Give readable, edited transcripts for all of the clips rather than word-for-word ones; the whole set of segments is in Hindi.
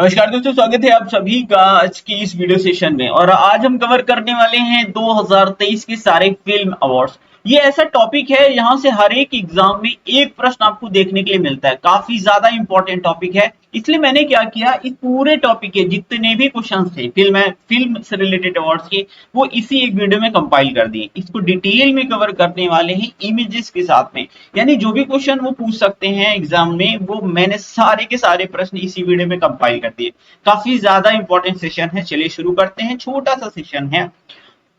नमस्कार दोस्तों, स्वागत है आप सभी का आज की इस वीडियो सेशन में। और आज हम कवर करने वाले हैं 2023 के सारे फिल्म अवार्ड्स। ये ऐसा टॉपिक है यहाँ से हर एक एग्जाम में एक प्रश्न आपको देखने के लिए मिलता है। काफी ज्यादा इंपॉर्टेंट टॉपिक है, इसलिए मैंने क्या किया, इस पूरे टॉपिक के जितने भी क्वेश्चंस थे फिल्म से रिलेटेड अवार्ड्स के, वो इसी एक वीडियो में कंपाइल कर दिए। इसको डिटेल में कवर करने वाले हैं इमेजेस के साथ में, यानी जो भी क्वेश्चन वो पूछ सकते हैं एग्जाम में, वो मैंने सारे के सारे प्रश्न इसी वीडियो में कंपाइल कर दिए। काफी ज्यादा इंपॉर्टेंट सेशन है, चलिए शुरू करते हैं। छोटा सा सेशन है।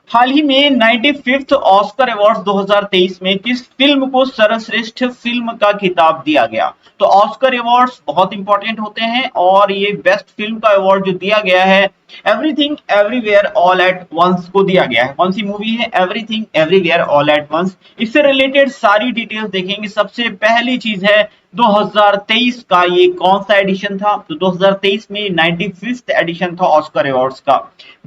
हाल ही में 95th ऑस्कर अवार्ड 2023 में किस फिल्म को सर्वश्रेष्ठ फिल्म का खिताब दिया गया? तो ऑस्कर अवार्ड्स बहुत इंपॉर्टेंट होते हैं और ये बेस्ट फिल्म का अवार्ड जो दिया गया है, everything everywhere all at once को दिया गया है। कौन सी मूवी है everything everywhere all at once? इससे रिलेटेड सारी डिटेल्स देखेंगे। सबसे पहली चीज है 2023 का ये कौन सा एडिशन था? तो 2023 में 95th एडिशन था ऑस्कर अवार्ड्स का।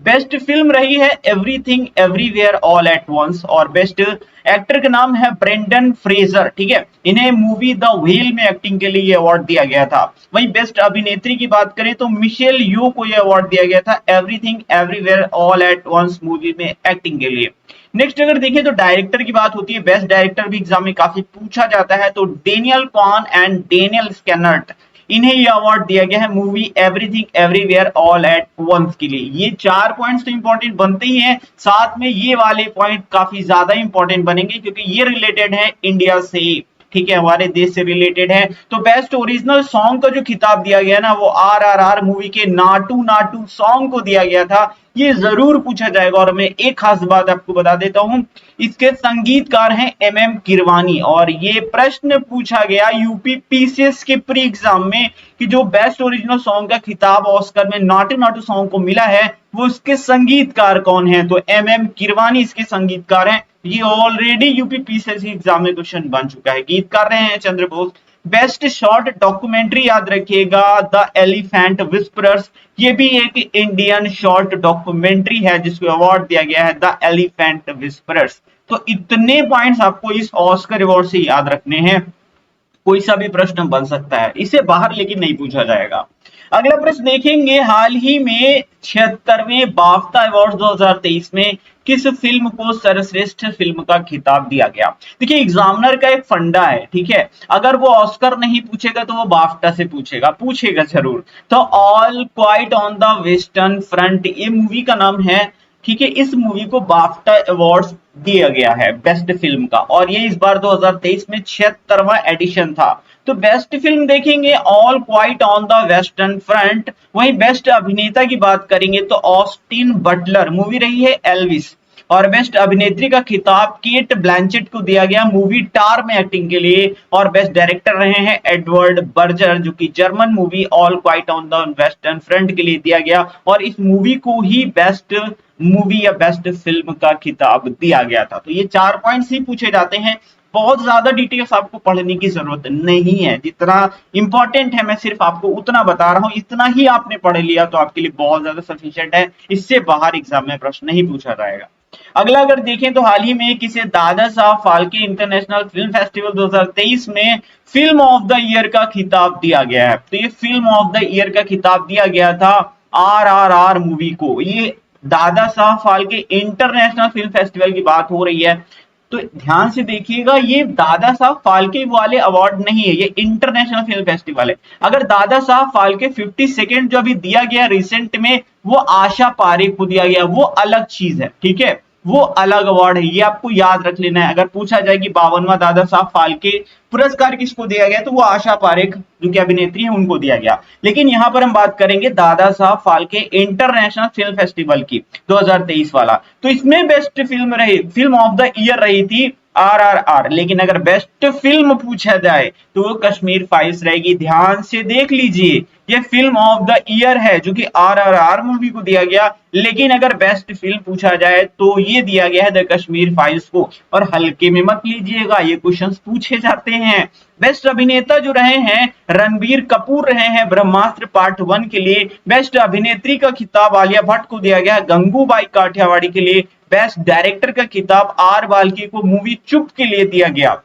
बेस्ट फिल्म रही है everything everywhere all at once, और बेस्ट एक्टर का नाम है ब्रेंडन फ्रेजर। ठीक है, इन्हें मूवी द व्हेल में एक्टिंग के लिए ये अवार्ड दिया गया था। वहीं बेस्ट अभिनेत्री की बात करें तो मिशेल यो को ये अवार्ड दिया गया था everything everywhere all at once movie में एक्टिंग के लिए। नेक्स्ट अगर देखें तो डायरेक्टर की बात होती है, बेस्ट डायरेक्टर भी एग्जाम में काफी पूछा जाता है, तो Daniel Kwan and Daniel Scheinert, इन्हें ये अवार्ड दिया गया है movie everything everywhere all at once के लिए। ये चार पॉइंट्स तो इंपॉर्टेंट बनते ही हैं, साथ में ये वाले पॉइंट काफी ज्यादा इंपॉर्टेंट बनेंगे क्योंकि ये रिलेटेड है इंडिया से। ठीक है, हमारे देश से रिलेटेड है। तो बेस्ट ओरिजिनल सॉन्ग का जो खिताब दिया गया ना, वो आरआरआर मूवी के नाटू नाटू सॉन्ग को दिया गया था। ये जरूर पूछा जाएगा। और मैं एक खास बात आपको बता देता हूं, इसके संगीतकार हैं एमएम किरवानी, और ये प्रश्न पूछा गया यूपी पीसीएस के प्री एग्जाम में कि जो बेस्ट ओरिजिनल सॉन्ग का खिताब ऑस्कर में नाटू नाटू सॉन्ग को मिला है, वो इसके संगीतकार कौन है? तो एमएम किरवानी इसके संगीतकार हैं। ये ऑलरेडी यूपी पीसीएस एग्जाम में क्वेश्चन बन चुका है। गीतकार रहे हैं Chandra Bose. Best short documentary याद रखिएगा द एलिफेंट विस्परर्स, ये भी एक इंडियन शॉर्ट डॉक्यूमेंट्री है जिसको अवार्ड दिया गया है द एलिफेंट विस्परर्स। तो इतने पॉइंट्स आपको इस ऑस्कर अवार्ड से याद रखने हैं। कोई सा भी प्रश्न बन सकता है, इसे बाहर लेकिन नहीं पूछा जाएगा। अगला प्रश्न देखेंगे, हाल ही में 76वें बाफ्टा अवार्ड 2023 में किस फिल्म को सर्वश्रेष्ठ फिल्म का खिताब दिया गया? देखिए, एग्जामिनर का एक फंडा है, ठीक है, अगर वो ऑस्कर नहीं पूछेगा तो वो बाफ्टा से पूछेगा जरूर। तो all quite on the western front, ये मूवी का नाम है। ठीक है, इस मूवी को बाफ्टा अवार्ड दिया गया है बेस्ट फिल्म का, और ये इस बार 2023 में 76वां एडिशन था। तो बेस्ट फिल्म देखेंगे all quite on the western front. वहीं बेस्ट अभिनेता की बात करेंगे तो ऑस्टिन बटलर, मूवी रही है एल्विस। और बेस्ट अभिनेत्री का खिताब केट ब्लैंचेट को दिया गया मूवी टार में एक्टिंग के लिए। और बेस्ट डायरेक्टर रहे हैं एडवर्ड बर्जर, जो कि German movie all quite on the western front के लिए दिया गया, और इस मूवी को ही बेस्ट मूवी या बेस्ट फिल्म का खिताब दिया गया था। तो ये चार पॉइंट्स ही पूछे जाते हैं। बहुत ज्यादा डिटेल्स आपको पढ़ने की जरूरत नहीं है, जितना इंपॉर्टेंट है मैं सिर्फ आपको उतना बता रहा हूं। इतना ही आपने पढ़ लिया तो आपके लिए बहुत ज्यादा सफिशिएंट है, इससे बाहर एग्जाम में प्रश्न नहीं पूछा जाएगा। अगला अगर देखें तो हाल ही में किसे Dada Saheb Phalke international film festival 2023 में फिल्म ऑफ द ईयर का खिताब दिया गया है? तो ये फिल्म ऑफ द ईयर का खिताब दिया गया था आरआरआर मूवी को। ये Dada Saheb Phalke international film festival की बात हो रही है, तो ध्यान से देखिएगा, ये दादा साहब फाल्के वाले अवार्ड नहीं है, ये इंटरनेशनल फिल्म फेस्टिवल है। अगर दादा साहब फाल्के 52nd जो अभी दिया गया रिसेंट में, वो आशा पारेख को दिया गया, वो अलग चीज है। ठीक है, वो अलग अवार्ड है, ये आपको याद रख लेना है। अगर पूछा जाए कि 52वां दादा साहब फाल्के पुरस्कार किसको दिया गया, तो वो आशा पारेख जो कि अभिनेत्री है उनको दिया गया। लेकिन यहां पर हम बात करेंगे Dada Saheb Phalke international film festival की 2023 वाला। तो इसमें best film of the year रही थी आरआरआर। लेकिन अगर बेस्ट फिल्म पूछा जाए तो वो कश्मीर फाइल्स रहेगी। ध्यान से देख लीजिए, ये फिल्म ऑफ द ईयर है जो कि आरआरआर मूवी को दिया गया, लेकिन अगर बेस्ट फिल्म पूछा जाए तो ये दिया गया है द कश्मीर फाइल्स को। और हल्के में मत लीजिएगा, ये क्वेश्चंस पूछे जाते हैं। बेस्ट अभिनेता जो रहे हैं रणबीर कपूर रहे हैं ब्रह्मास्त्र पार्ट 1 के लिए। बेस्ट अभिनेत्री का खिताब आलिया भट्ट को दिया गया गंगूबाई काठियावाड़ी के लिए। बेस्ट डायरेक्टर का खिताब आर बाल्की को मूवी चुप के लिए दिया गया।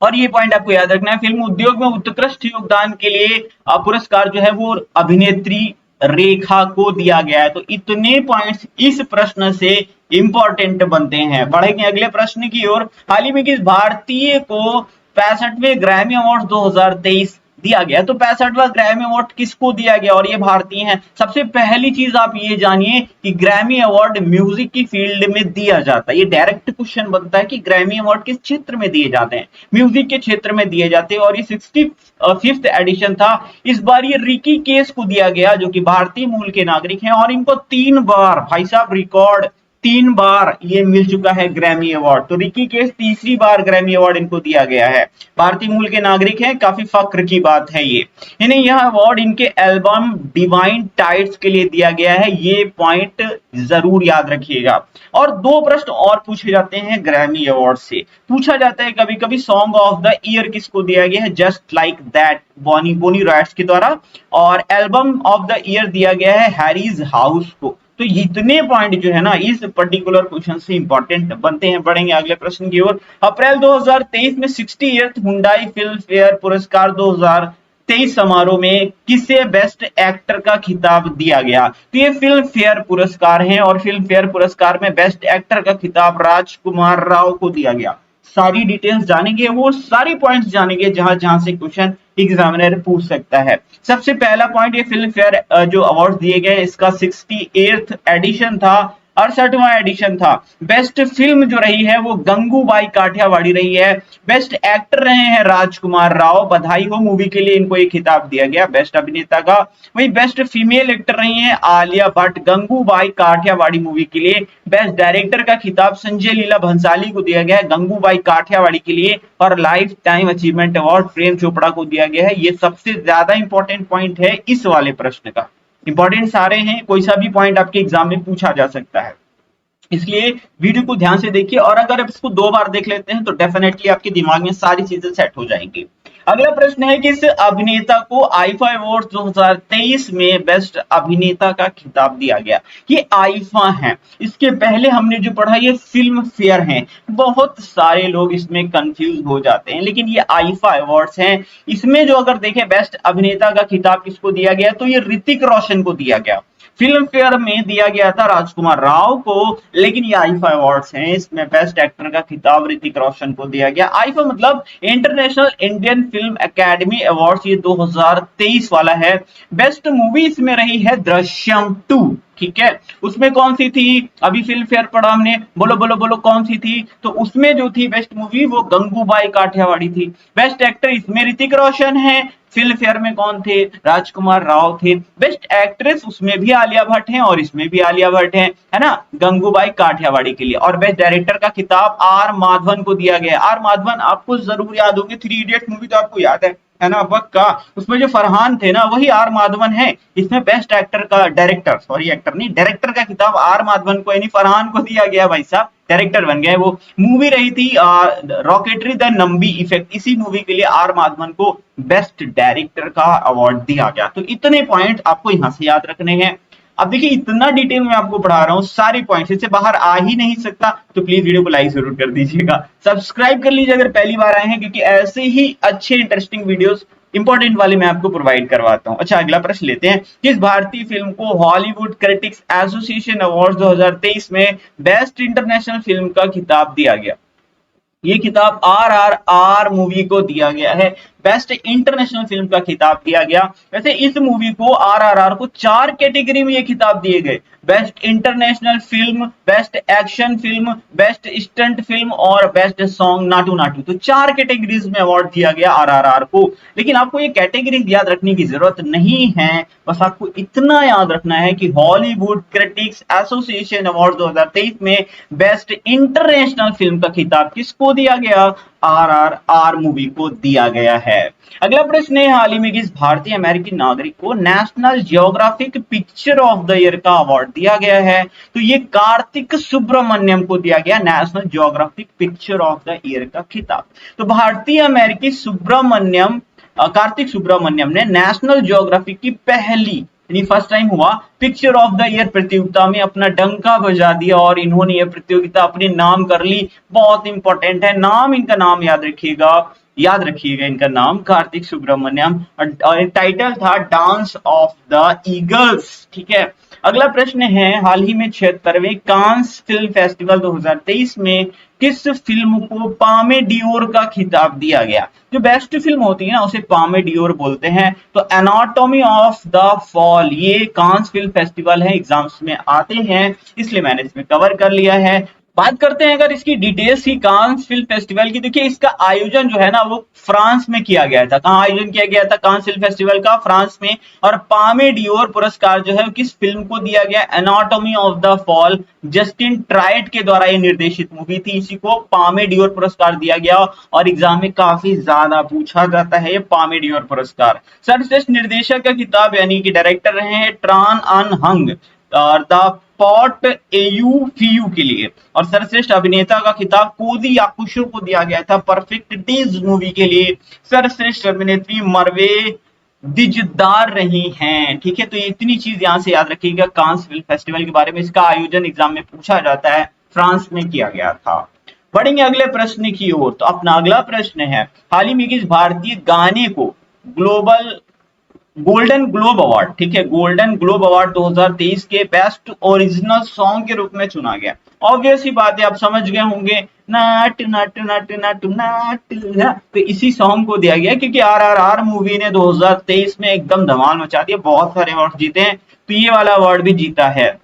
और ये पॉइंट आपको याद रखना है, फिल्म उद्योग में उत्कृष्ट योगदान के लिए पुरस्कार जो है वो अभिनेत्री रेखा को दिया गया है। तो इतने पॉइंट्स इस प्रश्न से इंपॉर्टेंट बनते हैं। बढ़ेंगे अगले प्रश्न की ओर। हाल ही में किस भारतीय को 65वें ग्रैमी अवार्ड 2023 दिया गया? तो 65वां ग्रैमी अवार्ड किसको दिया गया और ये भारतीय हैं? सबसे पहली चीज आप ये जानिए कि ग्रैमी अवार्ड म्यूजिक की फील्ड में दिया जाता है। ये डायरेक्ट क्वेश्चन बनता है कि ग्रैमी अवार्ड किस क्षेत्र में दिए जाते हैं? म्यूजिक के क्षेत्र में दिए जाते हैं और ये 65th एडिशन था। इस बार ये रिकी केस को दिया गया जो कि भारतीय मूल के नागरिक हैं और इनको 3 बार, भाई साहब रिकॉर्ड 3 बार ये मिल चुका है ग्रैमी अवार्ड। तो रिकी केस तीसरी बार ग्रैमी अवार्ड इनको दिया गया है। भारतीय मूल के नागरिक हैं, काफी फक्र की बात है ये। इन्हें यह अवार्ड इनके एल्बम डिवाइन टाइड्स के लिए दिया गया है, ये पॉइंट जरूर याद रखिएगा। और 2 प्रश्न और पूछे जाते हैं ग्रैमी अवार्ड से। पूछा जाता है कभी कभी सॉन्ग ऑफ द ईयर किसको दिया गया है? Just like that Bonnie Raitt's के द्वारा। और एल्बम ऑफ द ईयर दिया गया है हैरीज हाउस को। तो इतने पॉइंट जो है ना इस पर्टिकुलर क्वेश्चन से इंपॉर्टेंट बनते हैं। बढ़ेंगे अगले प्रश्न की ओर। अप्रैल 2023 में 60th हुंडई फिल्म फेयर पुरस्कार 2023 समारोह में किसे बेस्ट एक्टर का खिताब दिया गया? तो ये फिल्म फेयर पुरस्कार हैं और फिल्म फेयर पुरस्कार में बेस्ट एक्टर का खिताब राजकुमार राव को दिया गया। सारी डिटेल्स जानेंगे, वो सारी पॉइंट्स जानेंगे जहां जहां से क्वेश्चन एग्जामिनर पूछ सकता है। सबसे पहला पॉइंट, ये फिल्म फेयर जो अवार्ड दिए गए इसका 68th एडिशन था, 68वां एडिशन था। बेस्ट फिल्म जो रही है वो गंगूबाई काठियावाड़ी रही है। बेस्ट एक्टर रहे हैं राजकुमार राव, बधाई हो मूवी के लिए इनको एक खिताब दिया गया बेस्ट अभिनेता का। वही बेस्ट फीमेल एक्टर रही हैं आलिया भट्ट, गंगूबाई काठियावाड़ी मूवी के लिए। बेस्ट डायरेक्टर का खिताब संजय लीला भंसाली को दिया गया है गंगूबाई काठियावाड़ी के लिए। और life time achievement award Prem Chopra को दिया गया है। ये सबसे ज्यादा इंपॉर्टेंट पॉइंट है इस वाले प्रश्न का। इंपॉर्टेंट सारे हैं, कोई सा भी पॉइंट आपके एग्जाम में पूछा जा सकता है, इसलिए वीडियो को ध्यान से देखिए। और अगर आप इसको 2 बार देख लेते हैं तो डेफिनेटली आपके दिमाग में सारी चीजें सेट हो जाएंगी। अगला प्रश्न है कि इस अभिनेता को आईफा अवार्ड 2023 में बेस्ट अभिनेता का खिताब दिया गया। ये आईफा है, इसके पहले हमने जो पढ़ा ये फिल्म फेयर है। बहुत सारे लोग इसमें कंफ्यूज हो जाते हैं, लेकिन ये आईफा अवार्ड्स हैं। इसमें जो अगर देखें बेस्ट अभिनेता का खिताब किसको दिया गया तो ये ऋतिक रोशन को दिया गया। फिल्म फेयर में दिया गया था राजकुमार राव को, लेकिन ये आईफा अवार्ड्स हैं, इसमें बेस्ट एक्टर का खिताब ऋतिक रोशन को दिया गया। आईफा मतलब international Indian film academy awards, ये 2023 वाला है। बेस्ट मूवी इसमें रही है दृश्यम 2, ठीक है। उसमें कौन सी थी? अभी फिल्म फेयर पढ़ा हमने, बोलो बोलो बोलो कौन सी थी? तो उसमें जो थी बेस्ट मूवी वो गंगूबाई काठियावाड़ी थी। बेस्ट एक्टर इसमें ऋतिक रोशन है। फिल्म फेयर में कौन थे? राजकुमार राव थे। बेस्ट एक्ट्रेस उसमें भी आलिया भट्ट है और इसमें भी आलिया भट्ट है ना, गंगूबाई काठियावाड़ी के लिए। और बेस्ट डायरेक्टर का खिताब आर माधवन को दिया गया। आर माधवन आपको जरूर याद होगी, 3 इडियट मूवी तो आपको याद है ना पक्का। उसमें जो फरहान थे ना वही आर माधवन है। इसमें बेस्ट एक्टर का डायरेक्टर, सॉरी एक्टर नहीं, डायरेक्टर का खिताब आर माधवन को यानी फरहान को दिया गया। भाई साहब डायरेक्टर बन गए। वो मूवी रही थी रॉकेटरी द नंबी इफेक्ट, इसी मूवी के लिए आर माधवन को बेस्ट डायरेक्टर का अवार्ड दिया गया। तो इतने पॉइंट आपको यहां से याद रखने हैं। अब देखिए इतना डिटेल में आपको पढ़ा रहा हूं, सारे पॉइंट्स, इससे बाहर आ ही नहीं सकता। तो प्लीज वीडियो को लाइक जरूर कर दीजिएगा, सब्सक्राइब कर लीजिए अगर पहली बार आए हैं, क्योंकि ऐसे ही अच्छे इंटरेस्टिंग वीडियोस इंपॉर्टेंट वाले मैं आपको प्रोवाइड करवाता हूं। अच्छा अगला प्रश्न लेते हैं। किस भारतीय फिल्म को हॉलीवुड क्रिटिक्स एसोसिएशन अवार्ड 2023 में बेस्ट इंटरनेशनल फिल्म का खिताब दिया गया? ये खिताब RRR मूवी को दिया गया है। बेस्ट इंटरनेशनल फिल्म का खिताब दिया गया। वैसे इस मूवी को RRR को 4 कैटेगरी में ये खिताब दिए गए। Best international film, best action film, best stunt film और बेस्ट सॉन्ग नाटू नाटू। तो 4 कैटेगरीज में अवार्ड दिया गया RRR को। लेकिन आपको ये कैटेगरी याद रखने की जरूरत नहीं है, बस आपको इतना याद रखना है कि हॉलीवुड क्रिटिक्स एसोसिएशन अवार्ड 2023 में बेस्ट इंटरनेशनल फिल्म का खिताब किसको दिया गया? RRR मूवी को दिया गया है। अगला प्रश्न है, हाल ही में किस भारतीय अमेरिकी नागरिक को national geographic picture of the year का अवार्ड दिया गया है? तो ये कार्तिक सुब्रमण्यम को दिया गया national geographic picture of the year का खिताब। तो भारतीय अमेरिकी कार्तिक सुब्रमण्यम ने नेशनल जियोग्राफिक की पहली फर्स्ट टाइम हुआ पिक्चर ऑफ द ईयर प्रतियोगिता में अपना डंका बजा दिया और इन्होंने यह प्रतियोगिता अपने नाम कर ली। बहुत इंपॉर्टेंट है नाम, इनका नाम याद रखिएगा, याद रखिएगा इनका नाम, कार्तिक सुब्रमण्यम, और टाइटल था डांस ऑफ द ईगल्स। ठीक है, अगला प्रश्न है, हाल ही में 76वें कांस फिल्म फेस्टिवल 2023 में किस फिल्म को पामे डियोर का खिताब दिया गया? जो बेस्ट फिल्म होती है ना उसे पामे डियोर बोलते हैं। तो एनाटॉमी ऑफ द फॉल ये कांस फिल्म फेस्टिवल है, एग्जाम्स में आते हैं, इसलिए मैंने इसमें कवर कर लिया है। बात करते हैं अगर इसकी डिटेल्स की कांस फिल्म फेस्टिवल की। देखिए इसका आयोजन जो है ना वो फ्रांस में किया गया था। कहाँ आयोजन किया गया था कांस फिल्म फेस्टिवल का? फ्रांस में। और पामे डियोर पुरस्कार जो है किस फिल्म को दिया गया? Anatomy of the fall, Justine Triet के द्वारा ये निर्देशित मूवी थी, इसी को पामे डियोर पुरस्कार दिया गया। और एग्जाम में काफी ज्यादा पूछा जाता है ये पामे डियोर पुरस्कार। सर्वश्रेष्ठ निर्देशक का खिताब यानी कि डायरेक्टर रहे हैं ट्रान अन हंग और द पॉट एयू फीयू के लिए। और सर्वश्रेष्ठ अभिनेता का खिताब कोदी याकुशो को दिया गया था परफेक्ट डेज मूवी के लिए। सर्वश्रेष्ठ अभिनेत्री मरवे दिजदार रही हैं। ठीक है, तो ये इतनी चीज यहां से याद रखिएगा कांस फिल्म फेस्टिवल के बारे में। इसका आयोजन एग्जाम में पूछा जाता है, फ्रांस में किया गया था। बढ़ेंगे अगले प्रश्न की ओर। तो अपना अगला प्रश्न है, हाल ही में किस भारतीय गाने को गोल्डन ग्लोब अवार्ड, ठीक है, गोल्डन ग्लोब अवार्ड 2023 के बेस्ट ओरिजिनल सॉन्ग के रूप में चुना गया? ऑब्वियस ही बात है, आप समझ गए होंगे, नाट नाट नाट नाट नाट, तो इसी सॉन्ग को दिया गया क्योंकि आरआरआर मूवी ने 2023 में एकदम धमाल मचा दिया, बहुत सारे अवार्ड जीते हैं, तो ये वाला अवार्ड भी जीता है।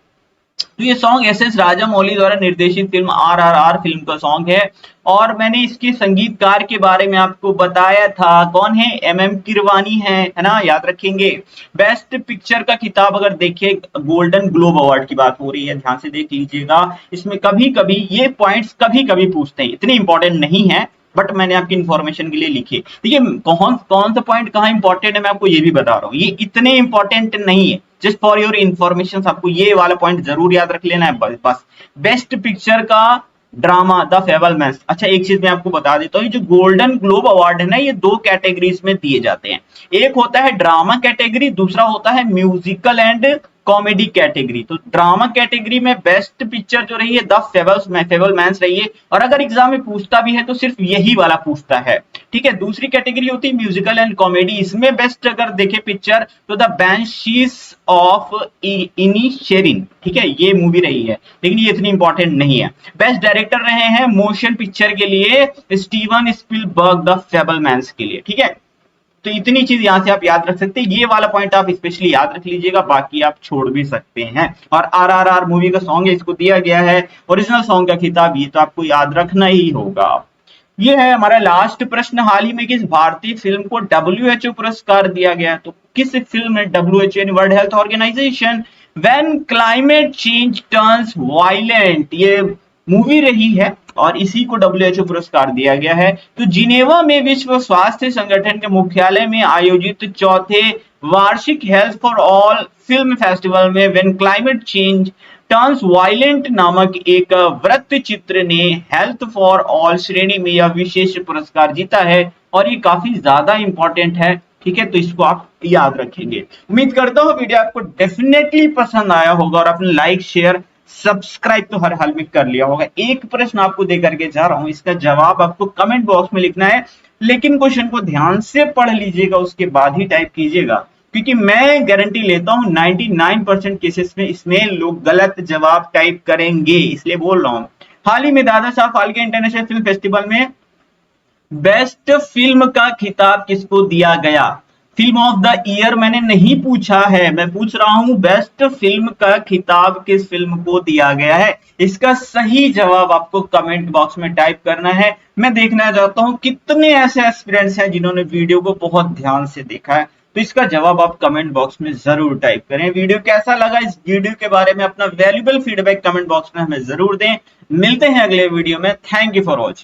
तो ये सॉन्ग एस राजामौली द्वारा निर्देशित फिल्म आरआरआर फिल्म का सॉन्ग है। और मैंने इसके संगीतकार के बारे में आपको बताया था, कौन है? एमएम किरवानी है ना, याद रखेंगे। बेस्ट पिक्चर का खिताब अगर देखें, गोल्डन ग्लोब अवार्ड की बात हो रही है, ध्यान से देख लीजिएगा। इसमें कभी कभी ये पॉइंट्स कभी कभी पूछते हैं, इतने इंपॉर्टेंट नहीं है, बट मैंने आपकी इंफॉर्मेशन के लिए लिखे। देखिए कौन कौन सा पॉइंट कहाँ इंपॉर्टेंट है मैं आपको ये भी बता रहा हूँ, ये इतने इंपॉर्टेंट नहीं है, जस्ट फॉर योर इंफॉर्मेशन आपको ये वाला पॉइंट जरूर याद रख लेना है बस। बेस्ट पिक्चर का ड्रामा द फेबलमैन्स। अच्छा एक चीज मैं आपको बता देता हूँ, ये जो गोल्डन ग्लोब अवार्ड है ना, ये 2 कैटेगरीज में दिए जाते हैं। एक होता है ड्रामा कैटेगरी, दूसरा होता है म्यूजिकल एंड कॉमेडी कैटेगरी। तो ड्रामा कैटेगरी में बेस्ट पिक्चर जो रही है द फेबलमैन्स रही है, और अगर एग्जाम में पूछता भी है तो सिर्फ यही वाला पूछता है। ठीक है, दूसरी कैटेगरी होती है म्यूजिकल एंड कॉमेडी, इसमें बेस्ट अगर देखे पिक्चर तो द बैनशीज ऑफ इनिशेरिन, ठीक है, ये मूवी रही है, लेकिन ये इतनी इंपॉर्टेंट नहीं है। बेस्ट डायरेक्टर रहे हैं मोशन पिक्चर के लिए स्टीवन स्पिलबर्ग द फेबलमैन्स के लिए। ठीक है, तो इतनी चीज यहां से आप याद रख सकते हैं, ये वाला पॉइंट आप स्पेशली याद रख लीजिएगा, बाकी आप छोड़ भी सकते हैं। और आरआरआर मूवी का सॉन्ग है, इसको दिया गया है ओरिजिनल सॉन्ग का खिताब, ये तो आपको याद रखना ही होगा। ये है हमारा लास्ट प्रश्न, हाल ही में किस भारतीय फिल्म को WHO पुरस्कार दिया गया? तो किस फिल्म ने WHO world health organization when climate change turns violent, ये मूवी रही है और इसी को WHO पुरस्कार दिया गया है। तो जिनेवा में विश्व स्वास्थ्य संगठन के मुख्यालय में आयोजित चौथे वार्षिक health for all film festival में when climate change turns violent नामक एक वृत्त चित्र ने हेल्थ फॉर ऑल श्रेणी में यह विशेष पुरस्कार जीता है, और ये काफी ज्यादा इंपॉर्टेंट है। ठीक है, तो इसको आप याद रखेंगे। उम्मीद करता हूँ वीडियो आपको डेफिनेटली पसंद आया होगा, और अपने लाइक शेयर सब्सक्राइब तो हर हाल में कर लिया होगा। एक प्रश्न आपको दे करके जा रहा हूं, इसका जवाब आपको कमेंट बॉक्स में लिखना है, लेकिन क्वेश्चन को ध्यान से पढ़ लीजिएगा, उसके बाद ही टाइप कीजिएगा, क्योंकि मैं गारंटी लेता हूं 99% केसेस में इसमें लोग गलत जवाब टाइप करेंगे, इसलिए बोल रहा हूं। हाल ही में Dada Saheb Phalke international film festival में बेस्ट फिल्म का खिताब किसको दिया गया? फिल्म ऑफ द ईयर मैंने नहीं पूछा है, मैं पूछ रहा हूं बेस्ट फिल्म का खिताब किस फिल्म को दिया गया है। इसका सही जवाब आपको कमेंट बॉक्स में टाइप करना है। मैं देखना चाहता हूं कितने ऐसे एस्पिरेंट्स हैं जिन्होंने वीडियो को बहुत ध्यान से देखा है, तो इसका जवाब आप कमेंट बॉक्स में जरूर टाइप करें। वीडियो कैसा लगा, इस वीडियो के बारे में अपना वैल्यूएबल फीडबैक कमेंट बॉक्स में हमें जरूर दें। मिलते हैं अगले वीडियो में। Thank you for watching.